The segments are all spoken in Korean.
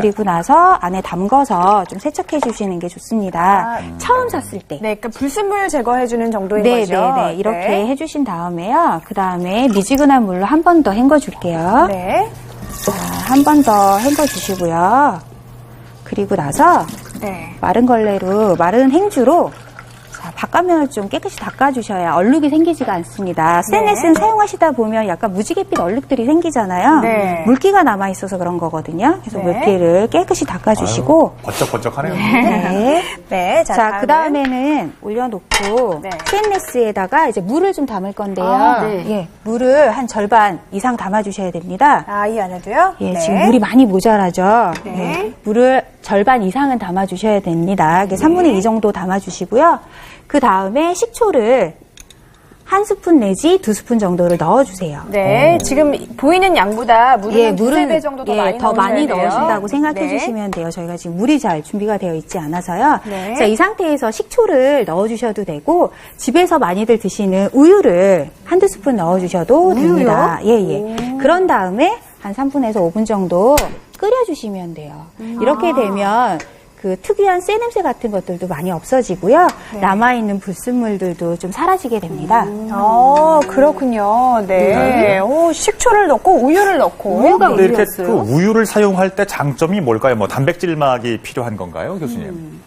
그리고 나서 안에 담궈서 좀 세척해 주시는 게 좋습니다. 처음 샀을 때. 네, 그러니까 불순물 제거해주는 정도인 네, 거죠. 네. 이렇게 해주신 다음에요. 그 다음에 미지근한 물로 한 번 더 헹궈 줄게요. 네. 자, 한 번 더 헹궈 주시고요. 그리고 나서 네. 마른 걸레로, 마른 행주로 자, 바깥면을 좀 깨끗이 닦아주셔야 얼룩이 생기지가 않습니다. 스테인레스는 사용하시다 보면 약간 무지갯빛 얼룩들이 생기잖아요. 네. 물기가 남아있어서 그런 거거든요. 그래서 네. 물기를 깨끗이 닦아주시고 번쩍번쩍하네요. 네. 네. 자, 그 다음에는 올려놓고 네. 스테인레스에다가 이제 물을 좀 담을 건데요. 네. 예, 물을 한 절반 이상 담아주셔야 됩니다. 아, 이 안에도요? 예, 네. 지금 물이 많이 모자라죠. 네. 예, 물을 절반 이상은 담아주셔야 됩니다. 3분의 2 정도 담아주시고요. 그 다음에 식초를 한 스푼 내지 2스푼 정도를 넣어주세요. 네, 지금 보이는 양보다 물은 예, 한 두세 배 정도 더 많이 더 많이 넣으셔야 돼요. 넣으신다고 생각해 네. 주시면 돼요. 저희가 지금 물이 잘 준비가 되어 있지 않아서요. 네. 자, 이 상태에서 식초를 넣어주셔도 되고 집에서 많이들 드시는 우유를 한두 스푼 넣어주셔도 됩니다. 예. 그런 다음에 한 3분에서 5분 정도 끓여주시면 돼요. 이렇게 되면 그 특유한 쇠 냄새 같은 것들도 많이 없어지고요. 남아있는 불순물들도 좀 사라지게 됩니다. 그렇군요. 네. 오, 식초를 넣고 우유를 넣고. 우유가 근데 이렇게 우유였어요. 그 우유를 사용할 때 장점이 뭘까요? 뭐 단백질막이 필요한 건가요, 교수님?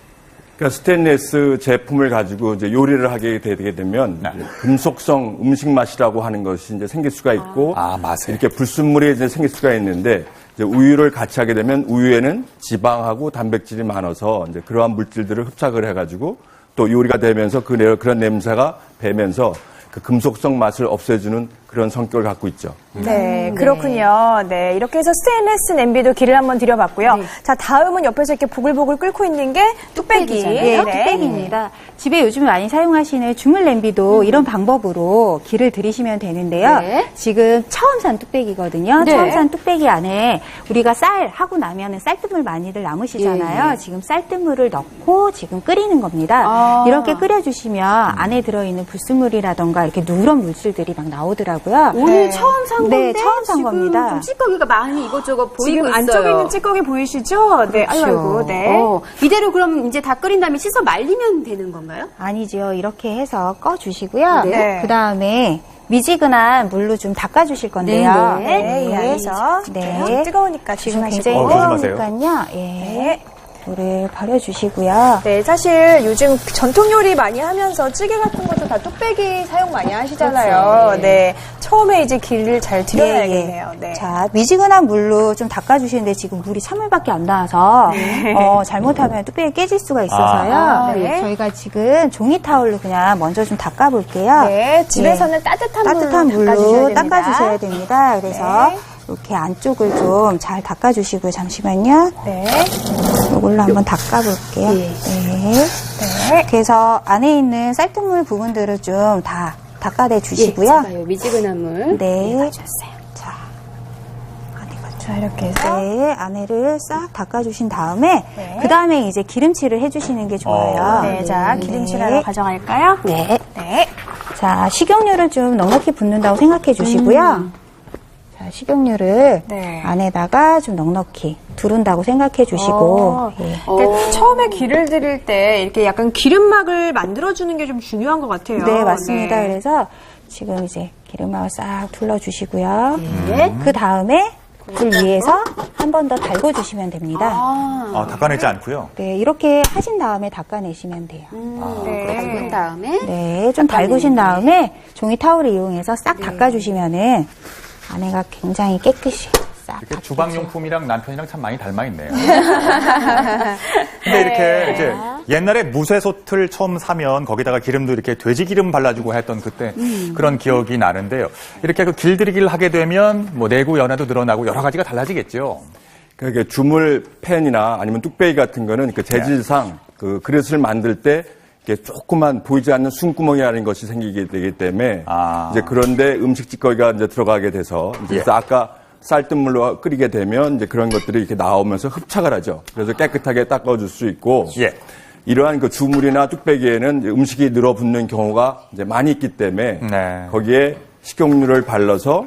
그러니까 스테인레스 제품을 가지고 이제 요리를 하게 되게 되면 네. 금속성 음식 맛이라고 하는 것이 이제 생길 수가 있고 맛에. 이렇게 불순물이 이제 생길 수가 있는데 이제 우유를 같이 하게 되면 우유에는 지방하고 단백질이 많아서 이제 그러한 물질들을 흡착을 해가지고 또 요리가 되면서 그런 냄새가 배면서 그 금속성 맛을 없애주는 그런 성격을 갖고 있죠. 네, 그렇군요. 네, 이렇게 해서 스테인레스 냄비도 기를 한번 들여봤고요. 자, 다음은 옆에서 이렇게 보글보글 끓고 있는 게 뚝배기. 네, 뚝배기입니다. 집에 요즘 많이 사용하시는 주물 냄비도 이런 방법으로 기를 들이시면 되는데요. 네. 지금 처음 산 뚝배기거든요. 네. 처음 산 뚝배기 안에 우리가 쌀 하고 나면은 쌀뜨물 많이들 남으시잖아요. 지금 쌀뜨물을 넣고 지금 끓이는 겁니다. 이렇게 끓여주시면 안에 들어있는 불순물이라던가 이렇게 누런 물질들이 막 나오더라고요. 오늘 처음 산 건데 네, 처음 산 지금 겁니다. 좀 찌꺼기가 많이 이것저것 보이고 지금 있어요. 안쪽에 있는 찌꺼기 보이시죠? 네, 아이고, 네. 이대로 그럼 이제 다 끓인 다음에 씻어 말리면 되는 건가요? 아니죠. 이렇게 해서 꺼주시고요. 네. 그 다음에 미지근한 물로 좀 닦아주실 건데요. 네, 이 안에서. 네. 뜨거우니까 지금 조심하시고. 굉장히 조심하세요. 뜨거우니까요. 예. 네. 물을 버려주시고요. 네, 사실 요즘 전통 요리 많이 하면서 찌개 같은 것도 다 뚝배기 사용 많이 하시잖아요. 그렇죠. 네. 처음에 이제 기를 잘 들여야겠네요. 네. 자, 미지근한 물로 좀 닦아주시는데 지금 물이 찬물밖에 안 나와서 잘못하면 뚝배기 깨질 수가 있어서요. 네. 저희가 지금 종이 타올로 그냥 먼저 좀 닦아볼게요. 네, 집에서는 따뜻한 물로 닦아주셔야 닦아주셔야 됩니다. 그래서 네. 이렇게 안쪽을 좀 잘 닦아주시고요. 잠시만요. 네. 이걸로 한번 닦아볼게요. 네. 그래서 안에 있는 쌀뜨물 부분들을 좀 다 닦아내 주시고요. 제가요, 미지근한 물. 네. 자, 자, 이렇게 해서. 네, 안에를 싹 닦아주신 다음에 네. 그 다음에 이제 기름칠을 해주시는 게 좋아요. 네, 자, 기름칠하러 가져갈까요? 네. 네. 자, 식용유를 좀 넉넉히 붓는다고 생각해 주시고요. 자, 식용유를 네. 안에다가 좀 넉넉히 두른다고 생각해 주시고. 예. 그러니까 처음에 기를 들일 때 이렇게 약간 기름막을 만들어주는 게 좀 중요한 것 같아요. 네, 맞습니다. 네. 그래서 지금 이제 기름막을 싹 둘러주시고요. 그 다음에 불 위에서 한 번 더 달궈주시면 됩니다. 닦아내지 않고요. 네, 이렇게 하신 다음에 닦아내시면 돼요. 담근 다음에 네, 좀 달구신 다음에 종이 타올을 이용해서 싹 닦아주시면은 안에가 굉장히 깨끗이 싹 이렇게 닦이죠. 주방용품이랑 남편이랑 참 많이 닮아 있네요. 근데 이렇게 이제 옛날에 무쇠솥을 처음 사면 거기다가 기름도 이렇게 돼지 기름 발라주고 했던 그때 그런 기억이 나는데요. 이렇게 그 길들이기를 하게 되면 뭐 내구 연화도 늘어나고 여러 가지가 달라지겠죠. 그러니까 주물 팬이나 아니면 뚝배기 같은 거는 그 재질상 그 그릇을 만들 때 이렇게 조그만 보이지 않는 숨구멍이라는 것이 생기게 되기 때문에 이제 그런데 음식 찌꺼기가 이제 들어가게 돼서 이제 그래서 아까 쌀뜨물로 끓이게 되면 이제 그런 것들이 이렇게 나오면서 흡착을 하죠. 그래서 깨끗하게 닦아줄 수 있고 이러한 그 주물이나 뚝배기에는 이제 음식이 늘어붙는 경우가 이제 많이 있기 때문에 거기에 식용유를 발라서